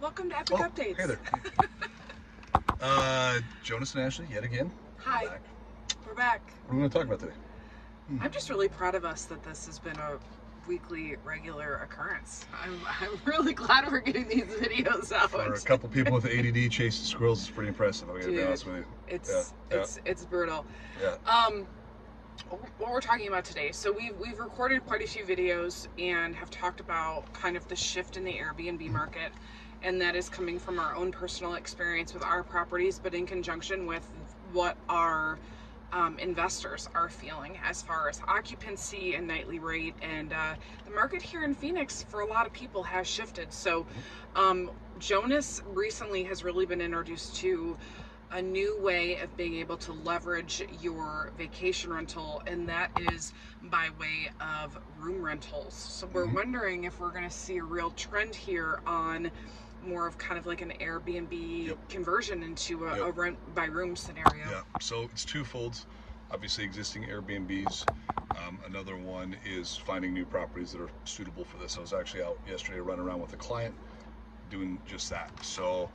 Welcome to Epic Updates. Hey there. Jonas and Ashley, yet again. Hi. We're back. What are we going to talk about today? I'm just really proud of us that this has been a weekly, regular occurrence. I'm really glad we're getting these videos out. For a couple people with ADD chasing squirrels, it's pretty impressive. I'm going to be honest with you. It's brutal. Yeah. What we're talking about today. So we've recorded quite a few videos and have talked about kind of the shift in the Airbnb market, and that is coming from our own personal experience with our properties, but in conjunction with what our investors are feeling as far as occupancy and nightly rate. And the market here in Phoenix for a lot of people has shifted. So Jonas recently has really been introduced to a new way of being able to leverage your vacation rental, and that is by way of room rentals. So we're wondering if we're going to see a real trend here on more of kind of like an Airbnb conversion into a rent by room scenario. Yeah, so it's twofold. Obviously existing Airbnbs. Another one is finding new properties that are suitable for this. I was actually out yesterday running around with a client doing just that. So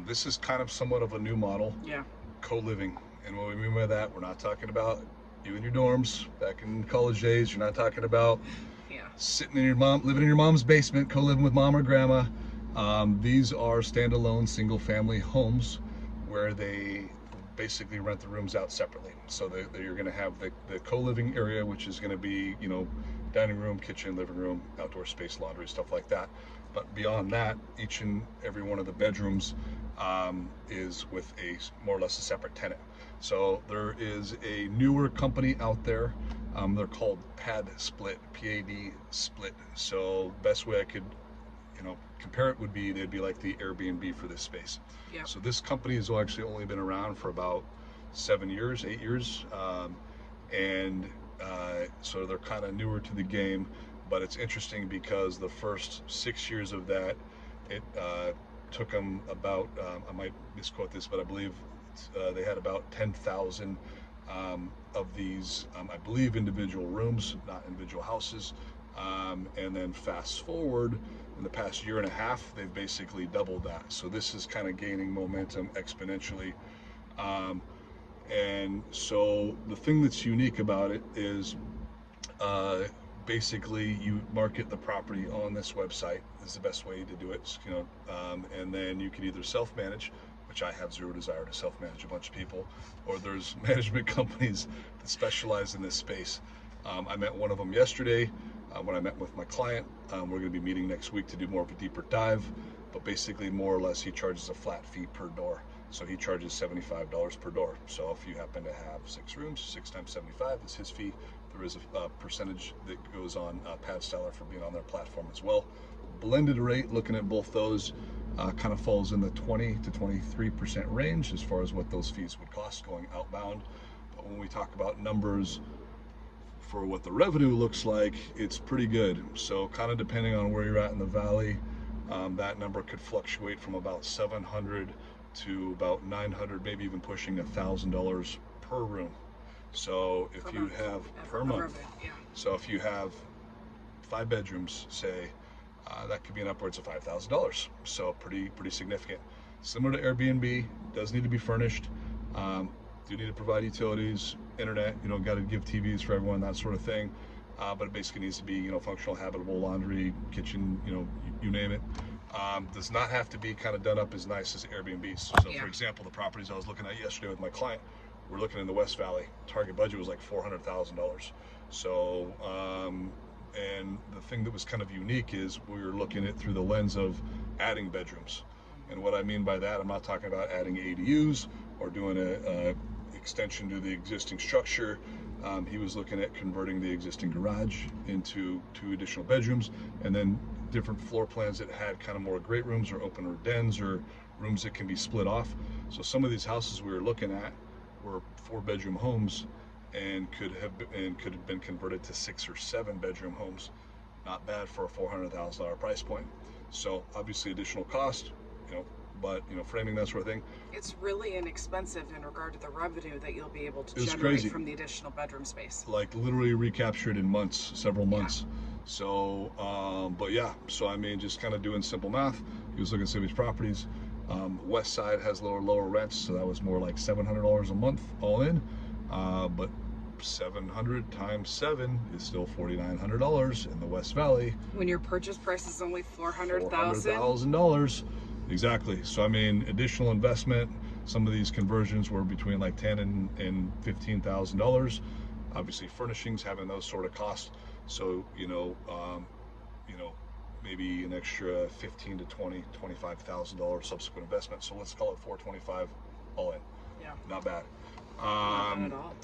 this is kind of somewhat of a new model. Yeah. Co-living. And what we mean by that, we're not talking about you in your dorms back in college days. You're not talking about sitting in living in your mom's basement, co-living with mom or grandma. These are standalone single-family homes where they basically rent the rooms out separately. So you're going to have the co-living area, which is going to be, dining room, kitchen, living room, outdoor space, laundry, stuff like that. But beyond that, each and every one of the bedrooms is with a more or less a separate tenant. So there is a newer company out there. They're called Pad Split, PAD Split. So best way I could compare it would be they'd be like the Airbnb for this space. Yeah. So this company has actually only been around for about 8 years, and so they're kind of newer to the game. But it's interesting because the first 6 years of that, it took them about, I might misquote this, but I believe they had about 10,000 of these, I believe, individual rooms, not individual houses. And then fast forward, in the past year and a half, they've basically doubled that. So this is kind of gaining momentum exponentially. And so the thing that's unique about it is basically you market the property on this website. This is the best way to do it, and then you can either self-manage, which I have zero desire to self-manage a bunch of people, or there's management companies that specialize in this space. I met one of them yesterday when I met with my client. We're going to be meeting next week to do more of a deeper dive, but basically more or less he charges a flat fee per door. So he charges $75 per door. So if you happen to have 6 rooms, 6 times 75 is his fee. There is a percentage that goes on Pad Stellar for being on their platform as well. Blended rate, looking at both those, kind of falls in the 20 to 23% range as far as what those fees would cost going outbound. But when we talk about numbers for what the revenue looks like, it's pretty good. So kind of depending on where you're at in the valley, that number could fluctuate from about $700 to about $900, maybe even pushing $1,000 per room. So if you have per month, so if you have 5 bedrooms, say, that could be an upwards of $5,000. So pretty significant. Similar to Airbnb, does need to be furnished. Do need to provide utilities, internet, got to give TVs for everyone, that sort of thing. But it basically needs to be, functional, habitable, laundry, kitchen, you name it. Does not have to be kind of done up as nice as Airbnbs. So for example, the properties I was looking at yesterday with my client, we're looking in the West Valley. Target budget was like $400,000. So, and the thing that was kind of unique is we were looking at it through the lens of adding bedrooms. And what I mean by that, I'm not talking about adding ADUs or doing a extension to the existing structure. He was looking at converting the existing garage into 2 additional bedrooms, and then different floor plans that had kind of more great rooms or open or dens or rooms that can be split off. So some of these houses we were looking at were 4-bedroom homes and could have been converted to 6 or 7-bedroom homes. Not bad for a $400,000 price point. So obviously additional cost, but framing, that sort of thing. It's really inexpensive in regard to the revenue that you'll be able to generate from the additional bedroom space. Like literally recaptured in months, several months. So, but yeah, so I mean, just kind of doing simple math. He was looking at some of these properties. West side has lower rents, so that was more like $700 a month all in. But 700 times 7 is still $4,900 in the West Valley. When your purchase price is only $400,000. $400,000. Exactly. So I mean, additional investment. Some of these conversions were between like $10,000 and $15,000. Obviously, furnishings having those sort of costs. So maybe an extra $15,000 to $25,000 subsequent investment. So let's call it $425 all in. Yeah. Not bad. Not bad at all.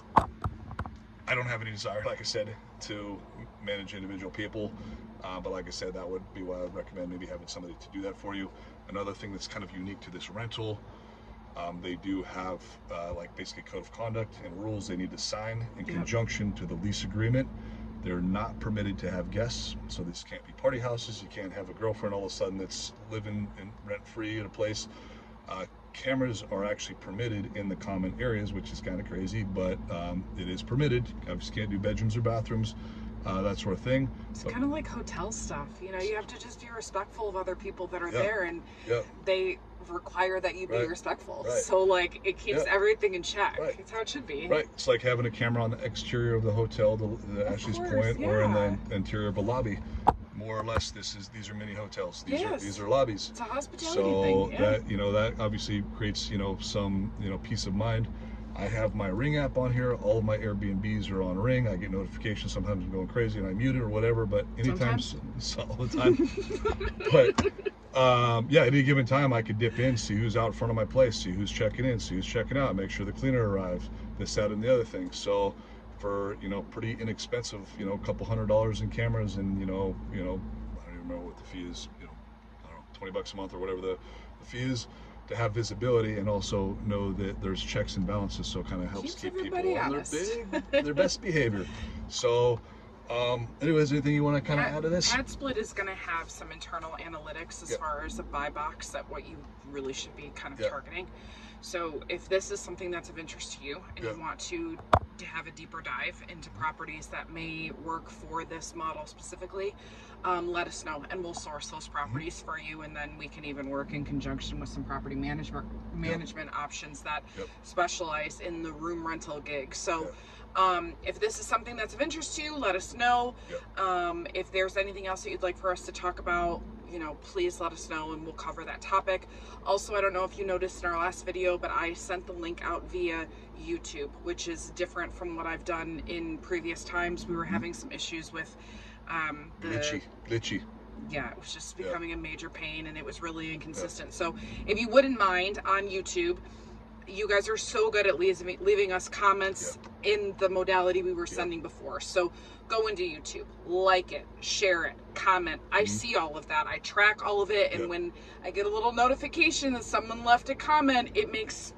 I don't have any desire, like I said, to manage individual people. But like I said, that would be why I would recommend maybe having somebody to do that for you. Another thing that's kind of unique to this rental, they do have like basically code of conduct and rules they need to sign in conjunction to the lease agreement. They're not permitted to have guests, so this can't be party houses. You can't have a girlfriend all of a sudden that's living in rent-free at a place. Cameras are actually permitted in the common areas, which is kind of crazy, but it is permitted. Obviously can't do bedrooms or bathrooms, that sort of thing. It's kind of like hotel stuff. You know, you have to just be respectful of other people that are Yeah. there, and Yeah. they require that you be Right. respectful. Right. So, like, it keeps Yeah. everything in check. Right. It's how it should be. Right, it's like having a camera on the exterior of the hotel, the Ashley's course, Point, or in yeah. the interior of a lobby. More or less, these are mini hotels. Yes. These are lobbies. It's a hospitality So thing. Yeah. that obviously creates some peace of mind. I have my Ring app on here. All of my Airbnbs are on Ring. I get notifications. Sometimes I'm going crazy and I mute it or whatever. But anytime, it's all the time. But yeah, at any given time, I could dip in, see who's out in front of my place, see who's checking in, see who's checking out, make sure the cleaner arrives, this, that, and the other thing. So for pretty inexpensive, a couple $100 in cameras, and I don't even remember what the fee is. I don't know, $20 a month or whatever the fee is, to have visibility and also know that there's checks and balances, so it kind of helps Keeps keep people everybody on honest. their best behavior. So anyways, anything you want to kind of add to this? PadSplit is going to have some internal analytics as far as a buy box, that what you really should be kind of targeting. So if this is something that's of interest to you and you want to have a deeper dive into properties that may work for this model specifically, let us know and we'll source those properties for you, and then we can even work in conjunction with some property management options that specialize in the room rental gig. So if this is something that's of interest to you, let us know. If there's anything else that you'd like for us to talk about, please let us know and we'll cover that topic. Also, I don't know if you noticed in our last video, but I sent the link out via YouTube, which is different from what I've done in previous times. We were having some issues with glitchy. Yeah, it was just becoming a major pain, and it was really inconsistent. So if you wouldn't mind, on YouTube, you guys are so good at leaving us comments in the modality we were sending before. So go into YouTube, like it, share it, comment. I see all of that. I track all of it, and when I get a little notification that someone left a comment, it makes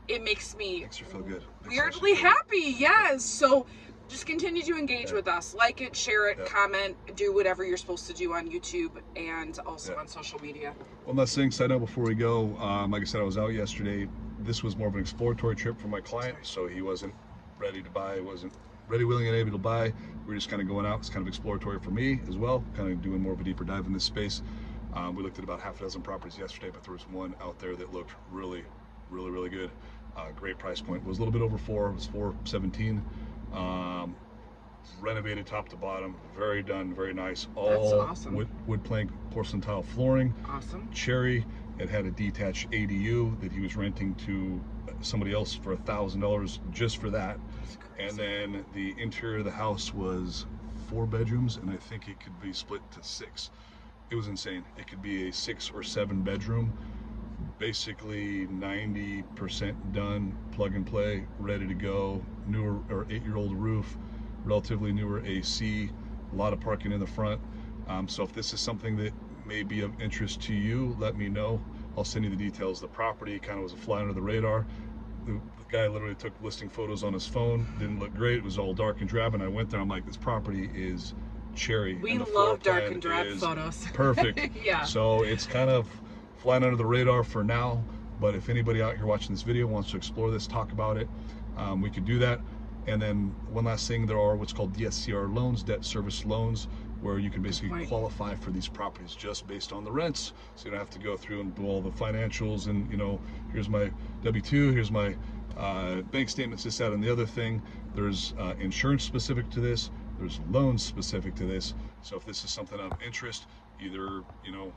me Makes you feel good. weirdly happy. Yes. So just continue to engage with us. Like it, share it, comment, do whatever you're supposed to do on YouTube and also on social media. One last thing, side note before we go, like I said, I was out yesterday. This was more of an exploratory trip for my client, so he wasn't ready to buy, wasn't ready, willing, and able to buy. We were just kind of going out. It's kind of exploratory for me as well, kind of doing more of a deeper dive in this space. We looked at about half a dozen properties yesterday, but there was one out there that looked really good. Great price point. It was a little bit over $4. It was $417. Renovated top to bottom, very nice. All awesome. wood plank porcelain tile flooring. Awesome. Cherry. It had a detached ADU that he was renting to somebody else for $1,000 just for that. And then the interior of the house was 4 bedrooms, and I think it could be split to 6. It was insane. It could be a 6 or 7 bedroom, basically 90% done, plug and play, ready to go. Newer or 8-year-old roof, relatively newer AC, a lot of parking in the front. So if this is something that may be of interest to you, let me know. I'll send you the details. The property kind of was a fly under the radar. The guy literally took listing photos on his phone. Didn't look great. It was all dark and drab, and I went there. I'm like, this property is cherry. We love dark and drab photos. Perfect. Yeah. So it's kind of flying under the radar for now, but if anybody out here watching this video wants to explore this, talk about it, we could do that. And then one last thing, there are what's called DSCR loans, debt service loans. where you can basically point. qualify for these properties just based on the rents. So you don't have to go through and do all the financials and, you know, here's my W-2, here's my bank statements, this, that, and the other thing. There's insurance specific to this. There's loans specific to this. So if this is something of interest, either, you know,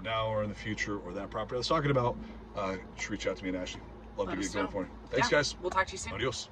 now or in the future, or that property I was talking about, just reach out to me and Ashley. Love to get going for you. Thanks, guys. We'll talk to you soon. Adios.